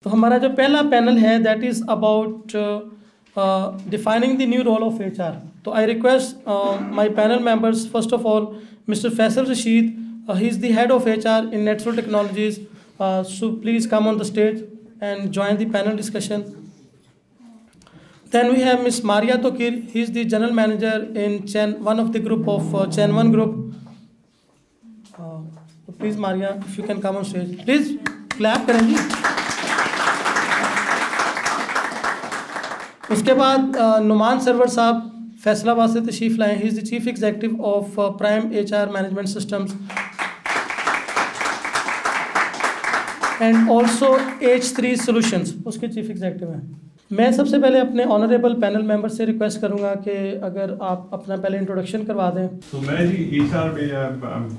تو ہمارا جو پہلا پینل ہے that is about defining the new role of HR. So I request my panel members, first of all, Mr. Faisal Rashid, he is the head of HR in Network Technologies. So please come on the stage and join the panel discussion. Then we have Ms. Maria Tokir, he is the general manager in one of the group of Chain1 group. So please Maria, if you can come on stage. Please clap کریں جی. اس کے بعد نعمان سرور صاحب فیصل آباد سے تشریف لائیں. He is the chief executive of Prime HR management systems and also H3 solutions اس کے چیف ایگزیکٹو ہیں. میں سب سے پہلے اپنے آنریبل پینل ممبر سے ریکویسٹ کروں گا کہ اگر آپ اپنا پہلے انٹروڈکشن کروا دیں. تو میں جی HR میں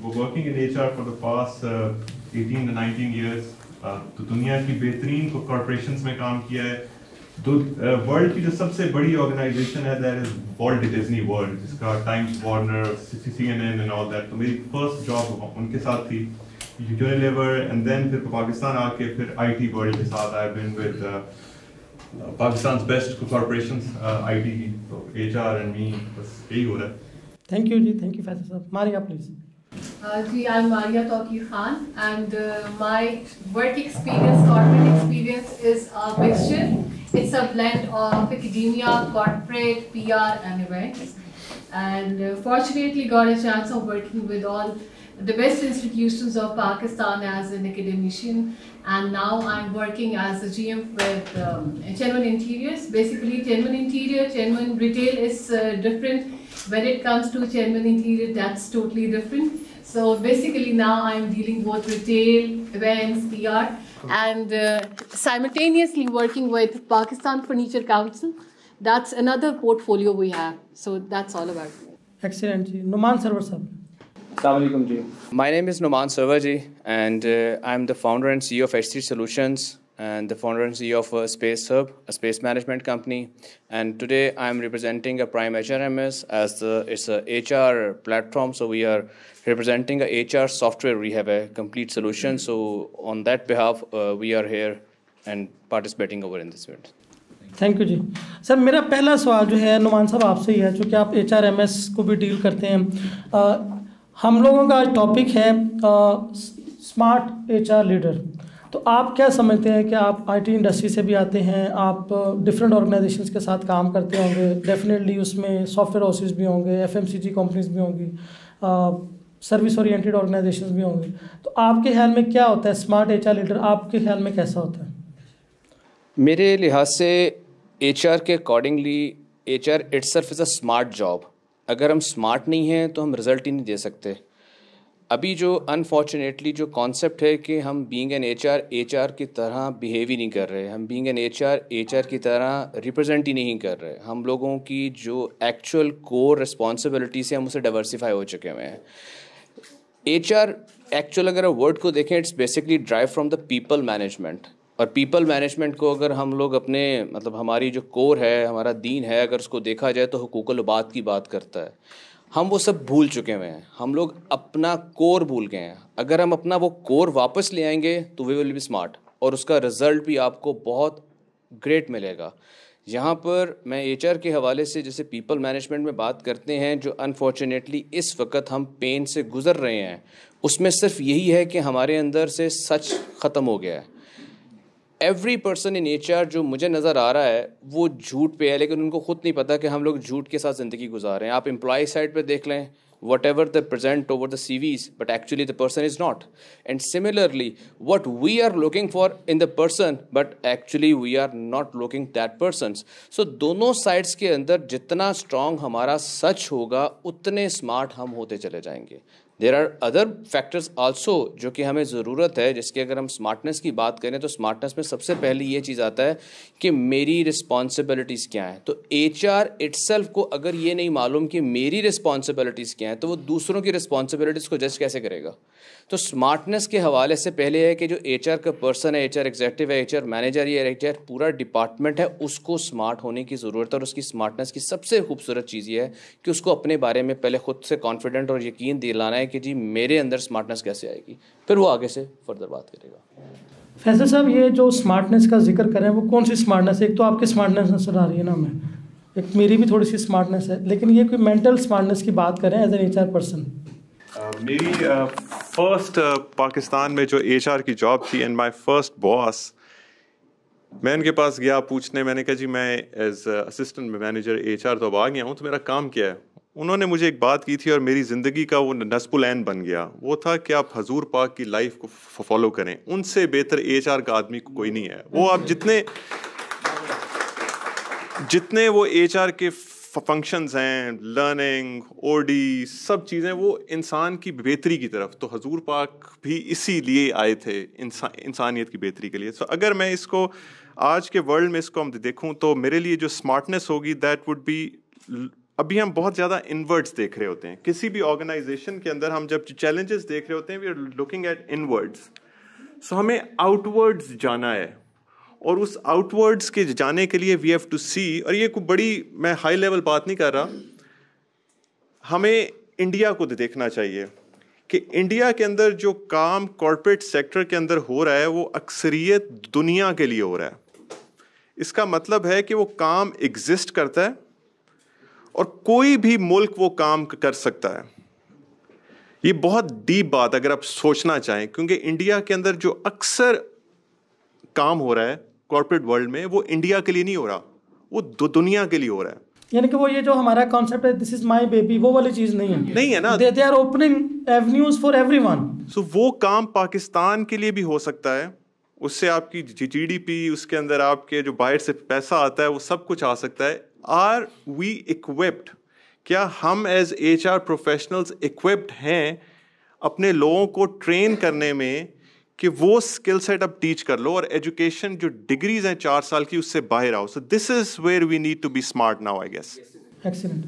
working in HR for the past 18 to 19 years. تو دنیا کی بہترین کارپوریشنس میں کام کیا ہے. ورلڈ کی جو سب سے بڑی آرگنائزیشن ہے that is Walt Disney world, جس کا Times Warner, CNN and all that. تو میری فرسٹ جاب ان کے ساتھ تھی, یونیلیور, اینڈ دین پھر پاکستان آ کے پھر IT ورلڈ کے ساتھ I been with Pakistan's best corporations IT کی. تو HR اینڈ می بس یہی ہو رہا ہے. تھینک یو جی, تھینک یو فیصل صاحب. Maria please. I'm Maria Tokir Khan, and my work experience, corporate experience is a mixture. It's a blend of academia, corporate, PR and events. And fortunately got a chance of working with all the best institutions of Pakistan as an academician. And now I'm working as a GM with Chain1 Interiors. Basically Chain1 Interior, Chain1 Retail is different. When it comes to Chain1 Interior, that's totally different. So basically now I'm dealing with retail, events, PR, and simultaneously working with Pakistan Furniture Council. That's another portfolio we have. So that's all about it. Excellent ji. Numan Sarwar sahab. Assalamu alaikum ji. My name is Numan Sarwar ji, and I'm the founder and CEO of H3 Solutions and the founder and CEO of Space Hub, a space management company. And today I'm representing a Prime HRMS as it's a HR platform. So we are representing a HR software. We have a complete solution. So on that behalf, we are here and participating over in this event. Thank you ji. Sir میرا پہلا سوال جو ہے نعمان صاحب آپ سے ہی ہے, چونکہ آپ HRMS کو بھی ڈیل کرتے ہیں. ہم لوگوں کا ٹاپک ہے اسمارٹ HR لیڈر. تو آپ کیا سمجھتے ہیں کہ آپ IT انڈسٹری سے بھی آتے ہیں, آپ ڈفرینٹ آرگنائزیشنس کے ساتھ کام کرتے ہوں گے, ڈیفینیٹلی اس میں سافٹ ویئر ہاؤسز بھی ہوں گے, FMCG کمپنیز بھی ہوں گی, سروس اورینٹیڈ آرگنائزیشنز بھی ہوں گی. تو آپ کے خیال میں کیا ہوتا ہے اسمارٹ HR لیڈر, آپ کے خیال میں کیسا ہوتا ہے؟ میرے لحاظ سے HR کے accordingly HR itself is a smart job. اگر ہم اسمارٹ نہیں ہیں تو ہم رزلٹ ہی نہیں دے سکتے. ابھی جو انفارچونیٹلی جو کانسیپٹ ہے کہ ہم بینگ این HR کی طرح بیہیو ہی نہیں کر رہے, ہم بینگ این HR کی طرح ریپرزینٹ ہی نہیں کر رہے. ہم لوگوں کی جو ایکچوئل کور رسپانسبلٹیز ہیں ہم اسے ڈائیورسیفائی ہو چکے ہوئے ہیں. HR ایکچوئل اگر ورڈ کو دیکھیں it's basically drive from the people management. اور پیپل مینجمنٹ کو اگر ہم لوگ اپنے ہماری جو کور ہے, ہمارا دین ہے, اگر اس کو دیکھا جائے تو حقوق العباد کی بات کرتا ہے. ہم وہ سب بھول چکے ہوئے ہیں, ہم لوگ اپنا کور بھول گئے ہیں. اگر ہم اپنا وہ کور واپس لے آئیں گے تو وی ول بی اسمارٹ, اور اس کا رزلٹ بھی آپ کو بہت گریٹ ملے گا. یہاں پر میں HR کے حوالے سے جیسے پیپل مینجمنٹ میں بات کرتے ہیں, جو انفارچونیٹلی اس وقت ہم پین سے گزر رہے ہیں, اس میں صرف یہی ہے کہ ہمارے اندر سے سچ ختم ہو گیا ہے. ایوری پرسن ان HR جو مجھے نظر آ رہا ہے وہ جھوٹ پہ ہے, لیکن ان کو خود نہیں پتا کہ ہم لوگ جھوٹ کے ساتھ زندگی گزار رہے ہیں. آپ امپلائی سائڈ پہ دیکھ لیں, whatever the present over the CVs, but actually the person is not. And similarly what we are looking for in the person, but actually we are not looking that persons. So دونوں sides کے اندر جتنا strong ہمارا سچ ہوگا اتنے smart ہم ہوتے چلے جائیں گے. There are other factors also جو کہ ہمیں ضرورت ہے, جس کی اگر ہم اسمارٹنیس کی بات کریں تو اسمارٹنیس میں سب سے پہلے یہ چیز آتا ہے کہ میری رسپانسبلٹیز کیا ہیں. تو HR اٹسیلف کو اگر یہ نہیں معلوم کہ میری رسپانسبلٹیز کیا ہیں تو وہ دوسروں کی رسپانسبلٹیز کو جج کیسے کرے گا. تو اسمارٹنیس کے حوالے سے پہلے ہے کہ جو HR کا پرسن ہے, HR ایگزیکٹو ہے, HR مینیجر یا HR پورا ڈپارٹمنٹ ہے, اس کو اسمارٹ ہونے کی ضرورت ہے. اور اس کی اسمارٹنیس کی سب سے خوبصورت چیز یہ ہے کہ اس کو اپنے بارے میں پہلے خود سے کانفیڈنٹ اور یقین دلانا ہے کہ جی میرے اندر اسمارٹنیس کیسے آئے گی, پھر وہ آگے سے فردر بات کرے گا. فیصل صاحب یہ جو اسمارٹنیس کا ذکر کریں وہ کون سی اسمارٹنیس ہے؟ ایک تو آپ کی اسمارٹنیس نظر آ رہی ہے نا ہمیں, ایک میری بھی تھوڑی سی اسمارٹنیس ہے, لیکن یہ کوئی مینٹل اسمارٹنیس کی بات کریں ایز این HR پرسن. میری فرسٹ پاکستان میں جو HR کی جاب تھی اینڈ مائی فرسٹ باس, میں ان کے پاس گیا پوچھنے, میں نے کہا جی میں ایز اسسٹنٹ مینیجر HR تو اب آ گیا ہوں, تو میرا کام کیا ہے؟ انہوں نے مجھے ایک بات کی تھی اور میری زندگی کا وہ نصب العین بن گیا, وہ تھا کہ آپ حضور پاک کی لائف کو فالو کریں, ان سے بہتر HR کا آدمی کوئی نہیں ہے. وہ آپ جتنے وہ HR کے فنکشنز ہیں, لرننگ, OD, سب چیزیں وہ انسان کی بہتری کی طرف, تو حضور پاک بھی اسی لیے آئے تھے, انسانیت کی بہتری کے لیے. سو اگر میں اس کو آج کے ورلڈ میں اس کو ہم دیکھوں تو میرے لیے جو اسمارٹنیس ہوگی دیٹ وڈ بی, ابھی ہم بہت زیادہ انورڈس دیکھ رہے ہوتے ہیں کسی بھی آرگنائزیشن کے اندر, ہم جب چیلنجز دیکھ رہے ہوتے ہیں وی آر لوکنگ ایٹ انورڈس. سو ہمیں آؤٹ ورڈز جانا ہے, اور اس آؤٹ ورڈس کے جانے کے لیے وی ہیو ٹو سی, اور یہ کوئی بڑی میں ہائی لیول بات نہیں کر رہا, ہمیں انڈیا کو دیکھنا چاہیے کہ انڈیا کے اندر جو کام کارپوریٹ سیکٹر کے اندر ہو رہا ہے وہ اکثریت دنیا کے لیے ہو رہا ہے. اس کا مطلب ہے کہ وہ کام ایگزسٹ کرتا ہے اور کوئی بھی ملک وہ کام کر سکتا ہے. یہ بہت ڈیپ بات اگر آپ سوچنا چاہیں, کیونکہ انڈیا کے اندر جو اکثر کام ہو رہا ہے کارپوریٹ ورلڈ میں وہ انڈیا کے لیے نہیں ہو رہا, وہ دنیا کے لیے ہو رہا ہے. یعنی کہ وہ یہ جو ہمارا کانسیپٹ ہے دس از مائی بیبی, وہ والی چیز نہیں ہے نا, they are opening avenues for everyone. So وہ کام پاکستان کے لیے بھی ہو سکتا ہے, اس سے آپ کی GDP, اس کے اندر آپ کے جو باہر سے پیسہ آتا ہے وہ سب کچھ آ سکتا ہے. آر وی equipped, کیا ہم ایز HR پروفیشنلز equipped ہیں اپنے لوگوں کو ٹرین کرنے میں کہ وہ اسکل سیٹ اب ٹیچ کر لو, اور ایجوکیشن جو ڈگریز ہیں 4 سال کی اس سے باہر آؤ. So this is where we need to be smart now I guess. Excellent.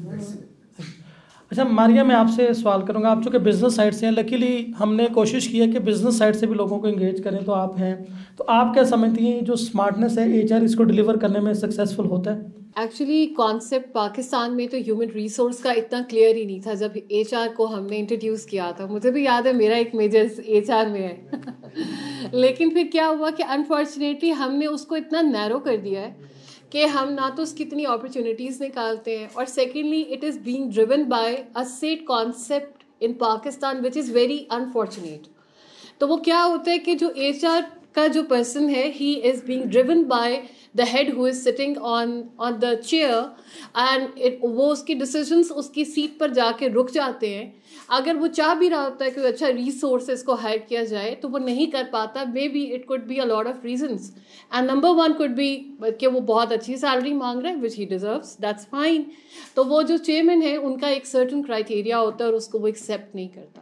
اچھا ماریہ, میں آپ سے سوال کروں گا, آپ چونکہ بزنس سائڈ سے ہیں, لکیلی ہم نے کوشش کی ہے کہ بزنس سائڈ سے بھی لوگوں کو انگیج کریں, تو آپ ہیں, تو آپ کیا سمجھتی ہیں جو اسمارٹنیس ہے HR اس کو ڈلیور کرنے میں سکسیزفل ہوتا ہے؟ ایکچولی کانسیپٹ پاکستان میں تو ہیومن ریسورس کا اتنا کلیئر ہی نہیں تھا جب HR کو ہم نے انٹروڈیوس کیا تھا. مجھے بھی یاد ہے میرا ایک میجر HR میں ہے لیکن پھر کیا ہوا کہ انفارچونیٹلی ہم نے اس کو اتنا نیرو کر دیا ہے کہ ہم نہ تو اس کی اتنی اپرچونیٹیز نکالتے ہیں, اور secondly it is being driven by a set concept in Pakistan which is very unfortunate. تو وہ کیا ہوتا ہے کہ جو HR کا جو پرسن ہے he is being driven by the head who is sitting on the chair, and وہ اس کی ڈیسیجنس اس کی سیٹ پر جا کے رک جاتے ہیں. اگر وہ چاہ بھی رہا ہوتا ہے کہ اچھا ریسورسز کو ہائر کیا جائے تو وہ نہیں کر پاتا. Maybe it could be a lot of reasons, and number 1 could be کہ وہ بہت اچھی سیلری مانگ رہا ہے which he deserves, that's fine. تو وہ جو چیئرمین ہے ان کا ایک سرٹن کرائٹیریا ہوتا ہے اور اس کو وہ ایکسیپٹ نہیں کرتا.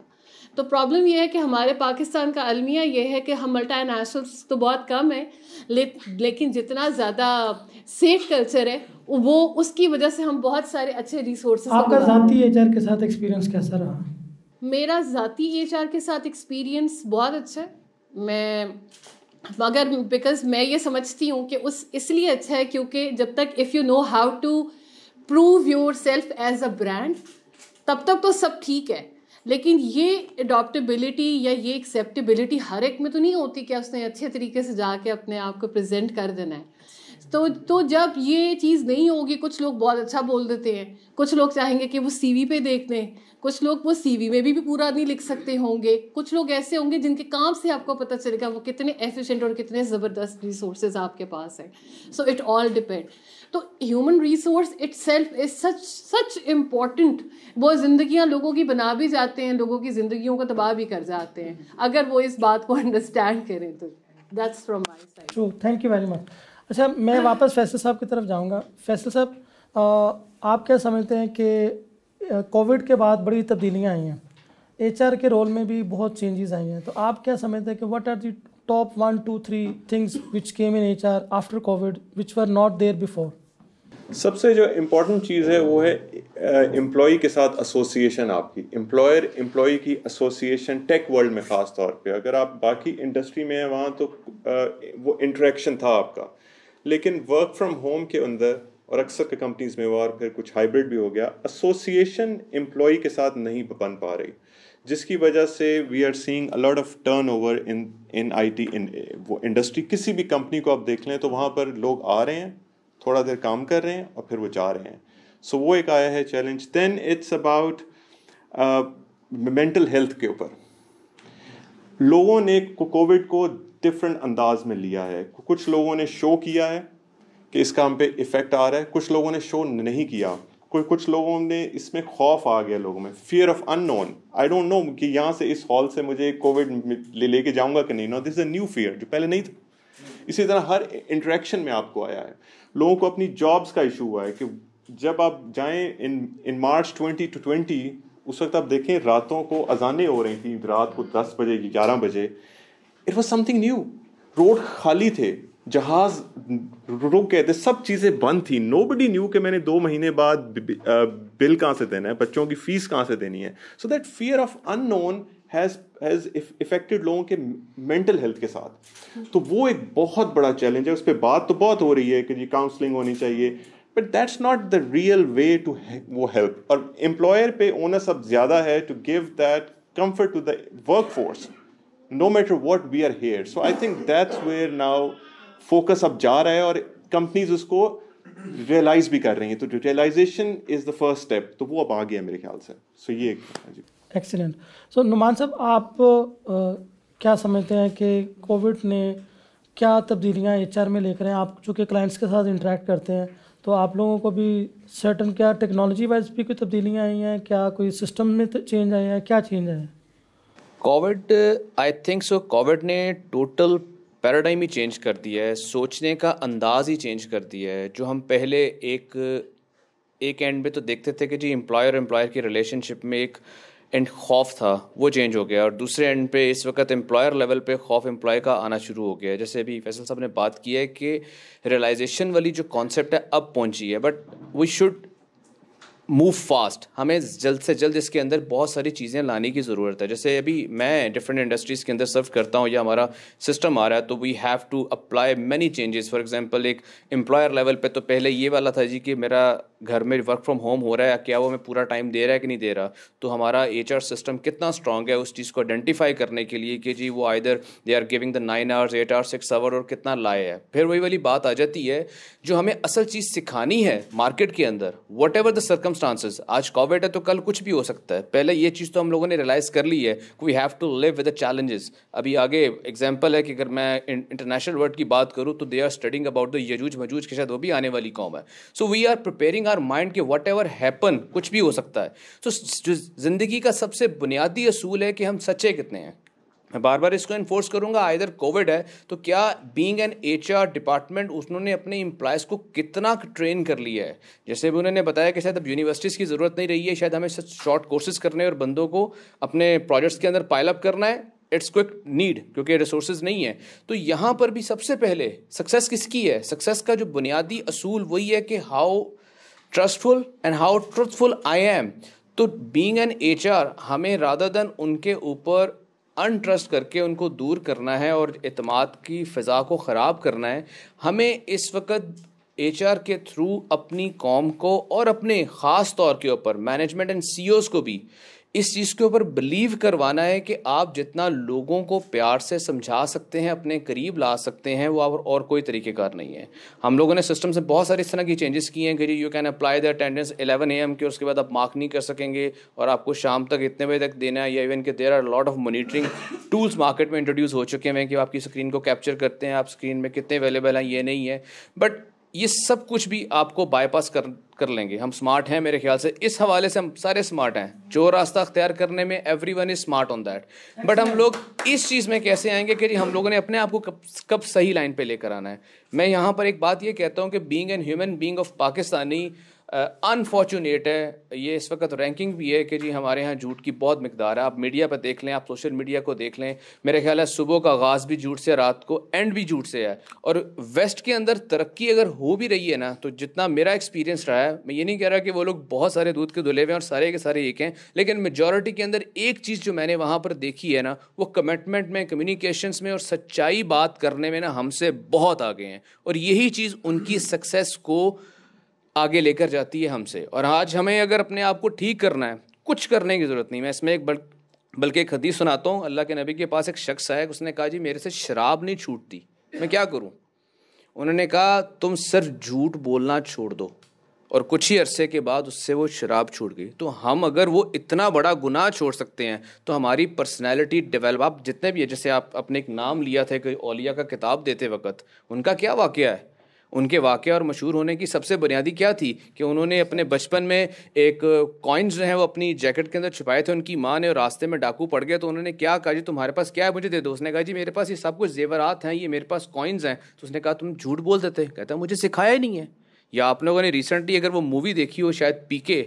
تو پرابلم یہ ہے کہ ہمارے پاکستان کا المیہ یہ ہے کہ ہم ملٹی نیشنلس تو بہت کم ہیں, لیکن جتنا زیادہ سیف کلچر ہے وہ اس کی وجہ سے ہم بہت سارے اچھے ریسورسز. آپ کا ذاتی HR کے ساتھ ایکسپیرینس کیسا رہا؟ میرا ذاتی HR کے ساتھ ایکسپیرینس بہت اچھا ہے. میں مگر بیکاز میں یہ سمجھتی ہوں کہ اس لیے اچھا ہے کیونکہ جب تک if you know how to prove yourself as a brand تب تک تو سب ٹھیک ہے. لیکن یہ اڈاپٹیبلٹی یا یہ ایکسیپٹیبلٹی ہر ایک میں تو نہیں ہوتی کہ اس نے اچھے طریقے سے جا کے اپنے آپ کو پریزنٹ کر دینا ہے. تو جب یہ چیز نہیں ہوگی, کچھ لوگ بہت اچھا بول دیتے ہیں, کچھ لوگ چاہیں گے کہ وہ CV پہ دیکھ لیں, کچھ لوگ وہ CV میں بھی پورا نہیں لکھ سکتے ہوں گے, کچھ لوگ ایسے ہوں گے جن کے کام سے آپ کو پتہ چلے گا وہ کتنے ایفیشینٹ اور کتنے زبردست ریسورسز آپ کے پاس ہیں. So it all depend. تو human resource itself is such important. وہ زندگیاں لوگوں کی بنا بھی جاتے ہیں, لوگوں کی زندگیوں کو تباہ بھی کر جاتے ہیں اگر وہ اس بات کو انڈرسٹینڈ کریں. تو that's from my side. Thank you very much. اچھا میں واپس فیصل صاحب کی طرف جاؤں گا. فیصل صاحب آپ کیا سمجھتے ہیں کہ کووڈ کے بعد بڑی تبدیلیاں آئی ہیں, HR کے رول میں بھی بہت چینجز آئی ہیں, تو آپ کیا سمجھتے ہیں کہ what are the top 1 2 3 things which came in HR after COVID which were not there before? سب سے جو امپورٹنٹ چیز ہے وہ ہے امپلائی کے ساتھ ایسوسیشن. آپ کی امپلائر امپلائی کی ایسوسیشن ٹیک ورلڈ میں خاص طور پہ, اگر آپ باقی انڈسٹری میں ہیں وہاں تو وہ انٹریکشن تھا آپ کا, لیکن ورک فرام ہوم کے اندر اور اکثر کے کمپنیز میں اور پھر کچھ ہائبرڈ بھی ہو گیا, ایسوسیشن امپلائی کے ساتھ نہیں بن پا رہی. جس کی وجہ سے we are seeing a lot of turn over in I T وہ انڈسٹری. کسی بھی کمپنی کو آپ دیکھ لیں تو وہاں پر لوگ آ رہے ہیں, تھوڑا دیر کام کر رہے ہیں اور پھر وہ جا رہے ہیں. سو وہ ایک آیا ہے challenge. Then it's about mental health کے اوپر. لوگوں نے کووڈ کو ڈفرینٹ انداز میں لیا ہے. کچھ لوگوں نے شو کیا ہے کہ اس کا ہم پہ ایفیکٹ آ رہا ہے, کچھ لوگوں نے شو نہیں کیا. کچھ لوگوں نے اس میں خوف آ گیا لوگوں میں, fear of unknown. I don't know کہ یہاں سے اس ہال سے مجھے کووڈ لے کے جاؤں گا کہ نہیں. نو, دس از اے نیو فیئر جو پہلے نہیں تھا. اسی طرح ہر انٹریکشن میں آپ کو آیا ہے. لوگوں کو اپنی جابس کا ایشو ہوا ہے کہ جب آپ جائیں ان مارچ 2020 اس وقت آپ دیکھیں راتوں کو اذانیں ہو رہی تھیں, رات کو 10 بجے 11 بجے. It was some thing new. Road خالی تھے, جہاز رک گئے تھے, سب چیزیں بند تھیں. نو بڈی نیو کہ میں نے 2 مہینے بعد بل کہاں سے دینا ہے, بچوں کی فیس کہاں سے دینی ہے. So that fear of unknown has affected لوگوں کے مینٹل ہیلتھ کے ساتھ. تو وہ ایک بہت بڑا چیلنج ہے. اس پہ بات تو بہت ہو رہی ہے کہ جی کاؤنسلنگ ہونی چاہیے, but that's not the real way to وہ ہیلپ. اور امپلائر پہ اونس اب زیادہ ہے to give that comfort to the work force no matter what we are here. So I think that's where now focus اب جا رہا ہے اور کمپنیز اس کو ریئلائز بھی کر رہی ہیں. تو realisation is the first step, تو وہ اب آ گیا میرے خیال سے. سو یہ جی ایکسیلنٹ. سو نعمان صاحب, آپ کیا سمجھتے ہیں کہ کووڈ نے کیا تبدیلیاں ایچ آر میں لے کر ہیں؟ آپ چونکہ کلائنٹس کے ساتھ انٹریکٹ کرتے ہیں تو آپ لوگوں کو بھی سرٹن کیا ٹیکنالوجی وائز بھی کوئی تبدیلیاں آئی ہیں, کیا کوئی سسٹم میں چینج آیا ہے, کیا چینج آیا ہے؟ Covid I think so Covid نے ٹوٹل پیراڈائم ہی چینج کر دیا ہے, سوچنے کا انداز ہی چینج کر دیا ہے. جو ہم پہلے ایک اینڈ پہ تو دیکھتے تھے کہ جی امپلائر کی ریلیشن شپ میں ایک اینڈ خوف تھا, وہ چینج ہو گیا. اور دوسرے اینڈ پہ اس وقت امپلائر لیول پہ خوف امپلائی کا آنا شروع ہو گیا ہے. جیسے ابھی فیصل صاحب نے بات کی ہے کہ ریئلائزیشن والی جو کانسیپٹ ہے اب پہنچی ہے, but we should move fast. ہمیں جلد سے جلد اس کے اندر بہت ساری چیزیں لانے کی ضرورت ہے. جیسے ابھی میں ڈفرینٹ انڈسٹریز کے اندر سرو کرتا ہوں یا ہمارا سسٹم آ رہا ہے, تو we have to apply many changes. For example ایک امپلائر لیول پہ تو پہلے یہ والا تھا جی کہ میرا گھر میں ورک فرام ہوم ہو رہا ہے, کیا وہ میں پورا ٹائم دے رہا ہے کہ نہیں دے رہا. تو ہمارا ایچ آر سسٹم کتنا اسٹرانگ ہے اس چیز کو آئیڈینٹیفائی کرنے کے لیے کہ جی وہ either they are giving the 9 hours 8 hours 6 hours اور کتنا لائے ہے. پھر وہی والی بات آ جاتی ہے جو ہمیں اصل چیز سکھانی ہے مارکیٹ کے اندر, واٹ ایور دا سرکمسٹانسز. آج کووڈ ہے تو کل کچھ بھی ہو سکتا ہے. پہلے یہ چیز تو ہم لوگوں نے ریئلائز کر لی ہے, we have to live with the challenges. ابھی آگے ایگزامپل ہے کہ اگر میں انٹرنیشنل ورلڈ کی بات کروں تو they are studying about the یجوج مجوج, کے شاید وہ بھی آنے والی قوم ہے. So we are preparing our mind کہ واٹ ایور ہیپن, کچھ بھی ہو سکتا ہے. تو جو زندگی کا سب سے بنیادی اصول ہے کہ ہم سچے کتنے ہیں. میں بار بار اس کو انفورس کروں گا, آئدر کووڈ ہے تو کیا being an H R department انہوں نے اپنے امپلائز کو کتنا ٹرین کر لیا ہے. جیسے بھی انہوں نے بتایا کہ شاید اب یونیورسٹیز کی ضرورت نہیں رہی ہے, شاید ہمیں شارٹ کورسز کرنے اور بندوں کو اپنے پروجیکٹس کے اندر پائل اپ کرنا ہے. اٹس کوئک نیڈ کیونکہ ریسورسز نہیں ہیں. تو یہاں پر بھی سب سے پہلے سکسیس کس کی ہے؟ سکسیس کا جو بنیادی اصول وہی ہے کہ how trustful and how truthful I am. تو بینگ این ایچ آر ہمیں رادر دین ان کے اوپر انٹرسٹ کر کے ان کو دور کرنا ہے اور اعتماد کی فضا کو خراب کرنا ہے. ہمیں اس وقت ایچ آر کے تھرو اپنی قوم کو اور اپنے خاص طور کے اوپر مینجمنٹ اینڈ سی اوز کو بھی اس چیز کے اوپر بلیو کروانا ہے کہ آپ جتنا لوگوں کو پیار سے سمجھا سکتے ہیں, اپنے قریب لا سکتے ہیں, وہ اور کوئی طریقہ کار نہیں ہے. ہم لوگوں نے سسٹم سے بہت ساری اس طرح کی چینجز کی ہیں کہ you can apply the attendance 11 AM کے, اس کے بعد آپ مارک نہیں کر سکیں گے اور آپ کو شام تک اتنے بجے تک دینا ہے. یا ایون کہ there are lot of monitoring tools market میں انٹروڈیوس ہو چکے ہیں کہ آپ کی اسکرین کو کیپچر کرتے ہیں, آپ اسکرین میں کتنے اویلیبل ہیں یہ نہیں ہے. بٹ یہ سب کچھ بھی آپ کو بائی پاس کر لیں گے. ہم اسمارٹ ہیں میرے خیال سے, اس حوالے سے ہم سارے اسمارٹ ہیں. جو راستہ اختیار کرنے میں every one is smart on that. But ہم لوگ اس چیز میں کیسے آئیں گے کہ ہم لوگوں نے اپنے آپ کو کب صحیح لائن پہ لے کر آنا ہے. میں یہاں پر ایک بات یہ کہتا ہوں کہ being an human being of Pakistani unfortunate ہے. یہ اس وقت رینکنگ بھی ہے کہ جی ہمارے یہاں جھوٹ کی بہت مقدار ہے. آپ میڈیا پہ دیکھ لیں, آپ سوشل میڈیا کو دیکھ لیں, میرے خیال ہے صبح کا آغاز بھی جھوٹ سے, رات کو اینڈ بھی جھوٹ سے ہے. اور ویسٹ کے اندر ترقی اگر ہو بھی رہی ہے نا, تو جتنا میرا ایکسپیرینس رہا ہے, میں یہ نہیں کہہ رہا کہ وہ لوگ بہت سارے دودھ کے دھلے ہوئے ہیں اور سارے کے سارے ایک ہیں, لیکن میجورٹی کے اندر ایک چیز جو میں نے وہاں پر دیکھی ہے نا, وہ کمٹمنٹ میں, کمیونیکیشنس میں اور سچائی بات کرنے میں نا ہم سے بہت آگے ہیں. اور یہی چیز ان کی سکسیس کو آگے لے کر جاتی ہے ہم سے. اور آج ہمیں اگر اپنے آپ کو ٹھیک کرنا ہے, کچھ کرنے کی ضرورت نہیں. میں اس میں ایک بلکہ ایک حدیث سناتا ہوں, اللہ کے نبی کے پاس ایک شخص آیا, اس نے کہا جی میرے سے شراب نہیں چھوٹتی, میں کیا کروں؟ انہوں نے کہا تم صرف جھوٹ بولنا چھوڑ دو, اور کچھ ہی عرصے کے بعد اس سے وہ شراب چھوٹ گئی. تو ہم اگر وہ اتنا بڑا گناہ چھوڑ سکتے ہیں تو ہماری پرسنالٹی ڈیولپ, آپ جتنے بھی ہیں, جیسے آپ اپنے ایک نام لیا تھا کہ اولیاء کا کتاب دیتے وقت ان کا کیا واقعہ ہے, ان کے واقعہ اور مشہور ہونے کی سب سے بنیادی کیا تھی کہ انہوں نے اپنے بچپن میں ایک کوائنز جو ہیں وہ اپنی جیکٹ کے اندر چھپائے تھے, ان کی ماں نے, اور راستے میں ڈاکو پڑ گئے تو انہوں نے کیا کہا جی تمہارے پاس کیا ہے مجھے دے دو. اس نے کہا جی میرے پاس یہ سب کچھ زیورات ہیں, یہ میرے پاس کوائنز ہیں. تو اس نے کہا تم جھوٹ بول دیتے, کہتا مجھے سکھایا ہی نہیں ہے. یا آپ لوگوں نے ریسنٹلی اگر وہ مووی دیکھی ہو شاید پی کے,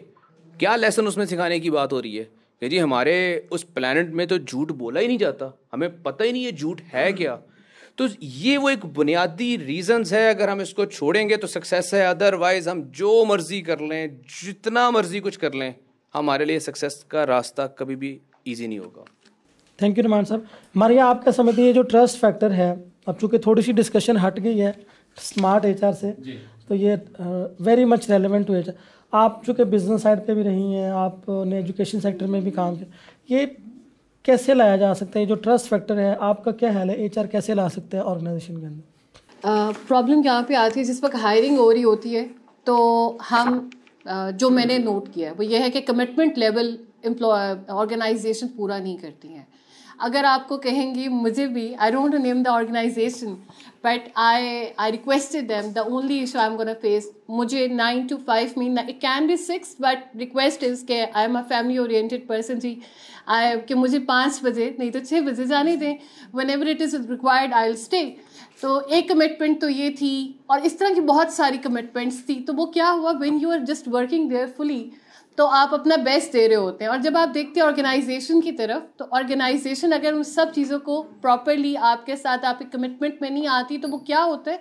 کیا لیسن اس میں سکھانے کی بات ہو رہی ہے کہ جی ہمارے اس پلانٹ میں تو جھوٹ بولا ہی نہیں جاتا, ہمیں پتہ ہی نہیں ہے جھوٹ ہے کیا. تو یہ وہ ایک بنیادی ریزنز ہے, اگر ہم اس کو چھوڑیں گے تو سکسیس ہے, ادروائز ہم جو مرضی کر لیں, جتنا مرضی کچھ کر لیں, ہمارے لیے سکسیس کا راستہ کبھی بھی ایزی نہیں ہوگا. تھینک یو نعمان صاحب. ماریا آپ کا سمجھتے ہیں جو ٹرسٹ فیکٹر ہے, اب چونکہ تھوڑی سی ڈسکشن ہٹ گئی ہے اسمارٹ ایچ آر سے, تو یہ very much relevant to H R. آپ چونکہ بزنس سائڈ پہ بھی رہی ہیں, آپ نے ایجوکیشن سیکٹر میں بھی کام کیا, یہ کیسے لایا جا سکتا ہے جو ٹرسٹ فیکٹر ہے, آپ کا کیا خیال ہے ایچ آر کیسے لا سکتے ہیں آرگنائزیشن کے اندر؟ پرابلم یہاں پہ آتی ہے جس وقت ہائرنگ ہو رہی ہوتی ہے تو ہم جو میں نے نوٹ کیا ہے وہ یہ ہے کہ کمٹمنٹ لیول آرگنائزیشن پورا نہیں کرتی ہیں. اگر آپ کو کہیں گی, مجھے بھی, I don't name the organization, but I requested them, the only issue I am gonna face, مجھے 9 to 5 مین, it can be 6 but request is کہ I am a family oriented person ji, کہ مجھے 5 بجے نہیں تو 6 بجے جانے دیں, when ever it is required I will stay. تو ایک کمٹمنٹ تو یہ تھی, اور اس طرح کی بہت ساری کمٹمنٹس تھی. تو وہ کیا ہوا, when you are just working there fully تو آپ اپنا بیسٹ دے رہے ہوتے ہیں, اور جب آپ دیکھتے ہیں آرگنائزیشن کی طرف, تو آرگنائزیشن اگر ان سب چیزوں کو پراپرلی آپ کے ساتھ آپ کی کمٹمنٹ میں نہیں آتی تو وہ کیا ہوتا ہے,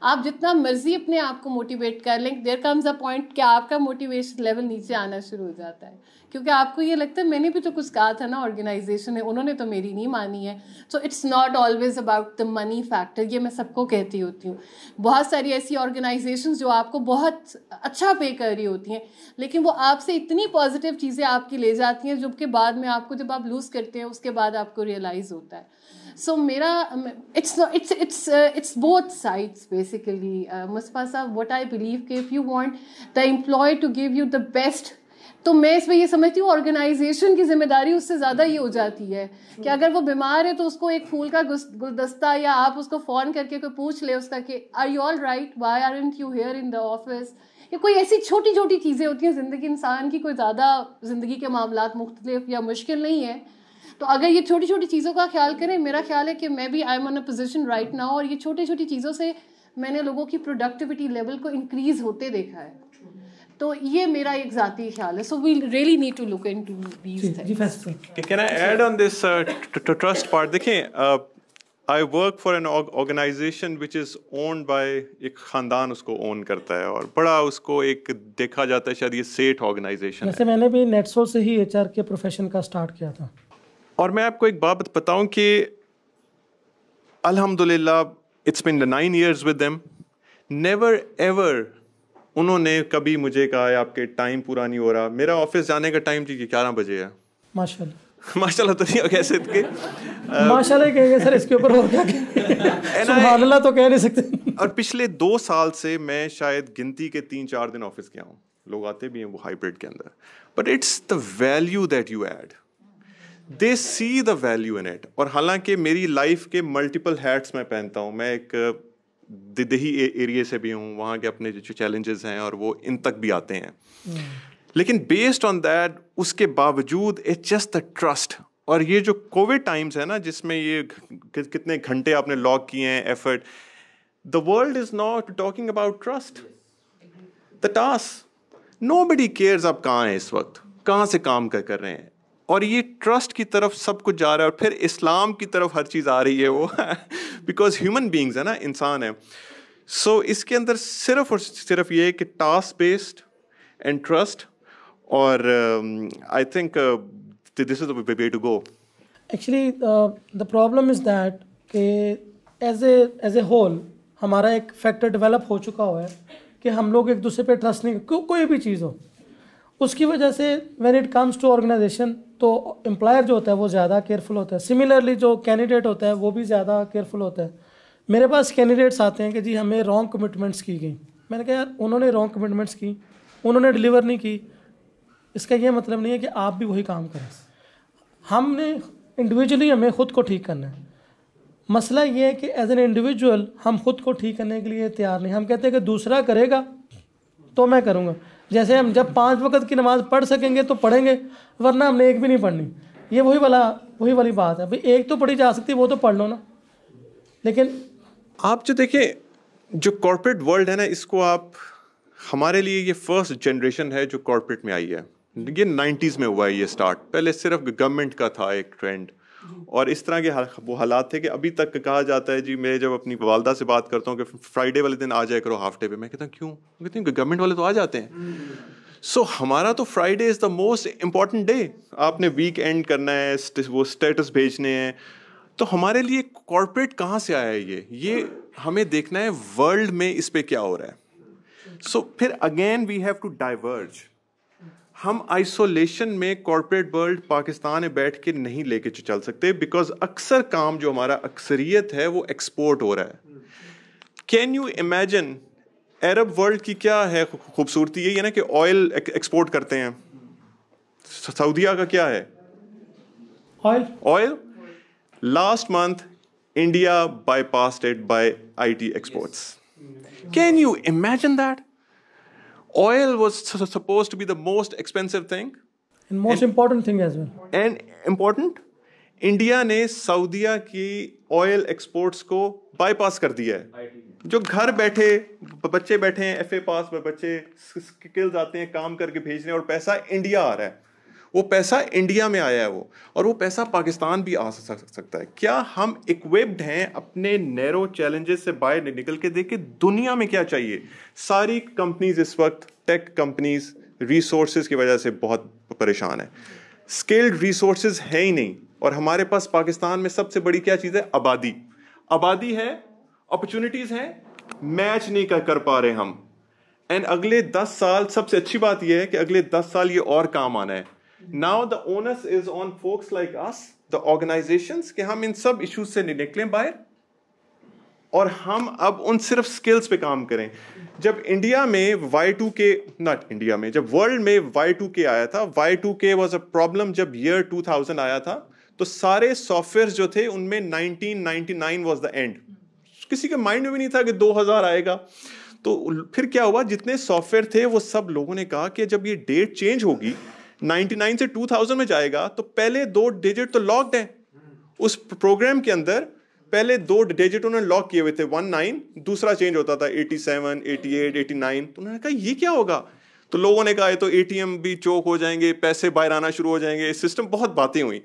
آپ جتنا مرضی اپنے آپ کو موٹیویٹ کر لیں, دیر کمز اے پوائنٹ کہ آپ کا موٹیویشن لیول نیچے آنا شروع ہو جاتا ہے, کیونکہ آپ کو یہ لگتا ہے میں نے بھی تو کچھ کہا تھا نا آرگنائزیشن نے, انہوں نے تو میری نہیں مانی ہے. So it's not always about the money factor, یہ میں سب کو کہتی ہوتی ہوں. بہت ساری ایسی آرگنائزیشنز جو آپ کو بہت اچھا پے کر رہی ہوتی ہیں, لیکن وہ آپ سے اتنی پازیٹیو چیزیں آپ کی لے جاتی ہیں جو کہ بعد میں آپ کو جب آپ لوز کرتے ہیں اس کے بعد آپ کو ریئلائز ہوتا ہے. سو میرا it's both sides basically. Mustafa صاحب, وٹ آئی بلیو کہ if you want the employee to give you the best, تو میں اس میں یہ سمجھتی ہوں آرگنائزیشن کی ذمہ داری اس سے زیادہ یہ ہو جاتی ہے کہ اگر وہ بیمار ہے تو اس کو ایک پھول کا گلدستہ, یا آپ اس کو فون کر کے کوئی پوچھ لے اس کا کہ are you all right, why aren't you here in the office, یا کوئی ایسی چھوٹی چھوٹی چیزیں ہوتی ہیں زندگی, انسان کی کوئی زیادہ زندگی کے معاملات مختلف یا مشکل نہیں ہے. تو اگر یہ چھوٹی چھوٹی چیزوں کا خیال کریں, میرا خیال ہے کہ میں بھی I am on a position right now, اور یہ چھوٹی چھوٹی چیزوں سے میں نے لوگوں کی پروڈکٹیوٹی لیول کو انکریز ہوتے دیکھا ہے. تو یہ میرا ایک ذاتی خیال ہے. So we really need to look into these things. Can I add on this trust part? دیکھیں, I work for an organization which is owned by, ایک خاندان اس کو اون کرتا ہے, اور بڑا اس کو ایک دیکھا جاتا ہے شاید یہ سیٹ آرگنائزیشن ہے. جیسے میں نے بھی نیٹسول سے ہی ایچ آر کے پروفیشن کا اسٹارٹ کیا تھا. اور میں آپ کو ایک بات بتاؤں کہ الحمد للہ it's been 9 years with them, never ever انہوں نے کبھی مجھے کہا ہے آپ کے ٹائم پورا نہیں ہو رہا. میرا آفس جانے کا ٹائم 11 بجے ہے. ماشاء اللہ, ماشاء اللہ تو نہیں کہہ سکتے, ماشاء اللہ کہیں گے سر, اس کے اوپر اور کیا سبحان اللہ تو کہہ نہیں سکتے. اور پچھلے 2 سال سے میں شاید گنتی کے 3-4 دن آفس گیا ہوں, لوگ آتے بھی ہیں وہ ہائبرڈ کے اندر, but it's the value that you add, they see the value in it. اور حالانکہ میری لائف کے ملٹیپل ہیٹس میں پہنتا ہوں, میں ایک دیہی ایریے سے بھی ہوں, وہاں کے اپنے جو چیلنجز ہیں اور وہ ان تک بھی آتے ہیں, لیکن بیسڈ آن دیٹ اس کے باوجود اٹس جسٹ دا ٹرسٹ. اور یہ جو کووڈ ٹائمز ہے نا, جس میں یہ کتنے گھنٹے آپ نے لاگ کیے ہیں effort, the world is not talking about trust, the task, nobody cares آپ کہاں ہیں اس وقت, کہاں سے کام کر رہے ہیں. اور یہ ٹرسٹ کی طرف سب کچھ جا رہا ہے, اور پھر اسلام کی طرف ہر چیز آ رہی ہے, وہ بیکاز ہیومن بینگز ہے نا, انسان ہے. سو اس کے اندر صرف اور صرف یہ کہ ٹاسک بیسڈ اینڈ ٹرسٹ, اور I think this is the way to go. Actually the problem is that کہ ایز اے ہول ہمارا ایک فیکٹر ڈیولپ ہو چکا ہوا ہے کہ ہم لوگ ایک دوسرے پہ ٹرسٹ نہیں, کوئی بھی چیز ہو, اس کی وجہ سے when it comes to organisation تو امپلائر جو ہوتا ہے وہ زیادہ کیئرفل ہوتا ہے. سملرلی جو کینڈیڈیٹ ہوتا ہے وہ بھی زیادہ کیئرفل ہوتا ہے. میرے پاس کینڈیڈیٹس آتے ہیں کہ جی ہمیں رانگ کمٹمنٹس کی گئی. میں نے کہا یار انہوں نے رانگ کمٹمنٹس کی, انہوں نے ڈلیور نہیں کی, اس کا یہ مطلب نہیں ہے کہ آپ بھی وہی کام کریں. ہم نے انڈیویجولی ہمیں خود کو ٹھیک کرنا ہے. مسئلہ یہ ہے کہ ایز این انڈیویجول ہم خود کو ٹھیک کرنے کے لیے تیار نہیں. ہم کہتے ہیں کہ دوسرا کرے گا تو میں کروں گا. جیسے ہم جب 5 وقت کی نماز پڑھ سکیں گے تو پڑھیں گے, ورنہ ہم نے ایک بھی نہیں پڑھنی. یہ وہی والی بات ہے بھئی, ایک تو پڑھی جا سکتی ہے, وہ تو پڑھ لو نا. لیکن آپ جو دیکھیں جو کارپوریٹ ورلڈ ہے نا, اس کو آپ, ہمارے لیے یہ فرسٹ جنریشن ہے جو کارپوریٹ میں آئی ہے. یہ 90s میں ہوا ہے یہ اسٹارٹ. پہلے صرف گورنمنٹ کا تھا ایک ٹرینڈ, اور اس طرح کے وہ حالات تھے کہ ابھی تک کہا جاتا ہے جی, میں جب اپنی والدہ سے بات کرتا ہوں کہ فرائیڈے والے دن آ جائے کرو ہاف ڈے پہ, میں کہتا ہوں کیوں؟ کہتے ہیں کہ گورنمنٹ والے تو آ جاتے ہیں. سو ہمارا تو Friday is the most important day. آپ نے ویک اینڈ کرنا ہے, وہ اسٹیٹس بھیجنے ہیں. تو ہمارے لیے کارپوریٹ کہاں سے آیا ہے یہ ہمیں دیکھنا ہے ورلڈ میں اس پہ کیا ہو رہا ہے. سو پھر again we have to diverge. ہم آئسولیشن میں کارپوریٹ ورلڈ پاکستان میں بیٹھ کے نہیں لے کے چل سکتے, بیکاز اکثر کام جو ہمارا اکثریت ہے وہ ایکسپورٹ ہو رہا ہے. Can you imagine Arab world کی کیا ہے خوبصورتی, یہ نا کہ آئل ایکسپورٹ کرتے ہیں. سعودیہ کا کیا ہے؟ Oil. Last month India by passed it by IT exports. Can you imagine that? Oil was supposed to be the most expensive thing. And most important thing as well. And important, India نے سعودیہ کی oil exports کو by پاس کر دیا ہے. جو گھر بیٹھے بچے بیٹھے ہیں, FA پاس میں بچے اسکلز آتے ہیں, کام کر کے بھیج رہے ہیں, اور پیسہ انڈیا آ رہا ہے. وہ پیسہ انڈیا میں آیا ہے وہ, اور وہ پیسہ پاکستان بھی آ سکتا ہے. کیا ہم اکوپڈ ہیں اپنے نیرو چیلنجز سے باہر نکل کے دیکھ کے دنیا میں کیا چاہیے؟ ساری کمپنیز اس وقت, ٹیک کمپنیز ریسورسز کی وجہ سے بہت پریشان ہیں. اسکلڈ ریسورسز ہے ہی نہیں. اور ہمارے پاس پاکستان میں سب سے بڑی کیا چیز ہے؟ آبادی ہے, اپرچونٹیز ہیں, میچ نہیں کر پا رہے ہم. اینڈ اگلے 10 سال سب سے اچھی بات یہ ہے کہ اگلے 10 سال یہ اور کام آنا ہے. Now the onus is on folks like us, the organizations, کہ ہم ان سب ایشوز سے نکلیں باہر, اور ہم اب ان صرف سکلز پہ کام کریں. جب انڈیا میں Y2K, ناٹ انڈیا میں, جب ورلڈ میں Y2K آیا تھا, Y2K واز اے پرابلم. جب ایئر 2000 آیا تھا تو سارے سافٹ ویئر جو تھے ان میں 1999 واز دا اینڈ. کسی کے مائنڈ میں بھی نہیں تھا کہ 2000 آئے گا. تو پھر کیا ہوا, جتنے سافٹ ویئر تھے وہ سب لوگوں نے کہا کہ جب یہ ڈیٹ چینج ہوگی 99 سے 2000 میں جائے گا, تو پہلے 2 ڈیجٹ تو لاکڈ ہیں. اس پروگرام کے اندر پہلے 2 ڈیجٹ انہوں نے لاک کیے ہوئے تھے, 19, دوسرا چینج ہوتا تھا 87, 88, 89. تو انہوں نے کہا یہ کیا ہوگا؟ تو لوگوں نے کہا یہ تو ATM بھی چوک ہو جائیں گے, پیسے باہر آنا شروع ہو جائیں گے, سسٹم, بہت باتیں ہوئی.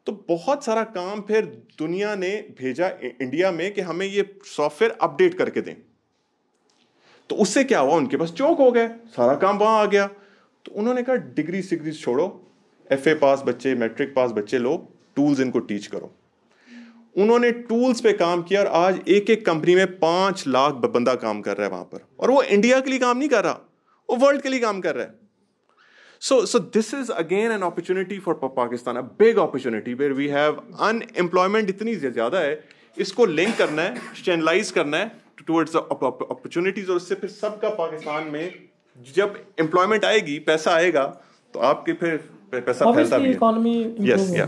تو بہت سارا کام پھر دنیا نے بھیجا انڈیا میں کہ ہمیں یہ سافٹ ویئر اپ ڈیٹ کر کے دیں. تو اس سے کیا ہوا, ان کے پاس چوک ہو گئے, سارا کام وہاں آ گیا. تو انہوں نے کہا ڈگری سگریز چھوڑو, FA پاس بچے, میٹرک پاس بچے لو, ٹولز ان کو ٹیچ کرو. انہوں نے ٹولز پہ کام کیا, اور آج ایک کمپنی میں 5 لاکھ بندہ کام کر رہا ہے وہاں پر. اور وہ انڈیا کے لیے کام نہیں کر رہا, وہ ورلڈ کے لیے کام کر رہا ہے. So this is again an opportunity for Pakistan, a big opportunity where we have unemployment اتنی زیادہ ہے, اس کو لنک کرنا ہے, چینلائز کرنا ہے towards the opportunities, اور اس سے پھر سب کا پاکستان میں جب امپلائمنٹ آئے گی, پیسہ آئے گا, تو آپ کے پھر پیسہ پھیلتا بھی ہے. Economy improve.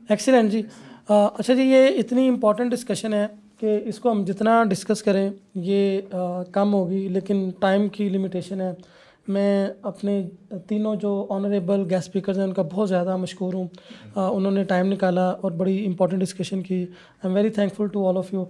ایکسیلنٹ جی. اچھا جی, یہ اتنی امپورٹنٹ ڈسکشن ہے کہ اس کو ہم جتنا ڈسکس کریں یہ کم ہوگی, لیکن ٹائم کی لمیٹیشن ہے. میں اپنے تینوں جو آنریبل گیسٹ اسپیکرز ہیں ان کا بہت زیادہ مشکور ہوں. انہوں نے ٹائم نکالا اور بڑی امپورٹنٹ ڈسکشن کی. I am very thankful to all of you.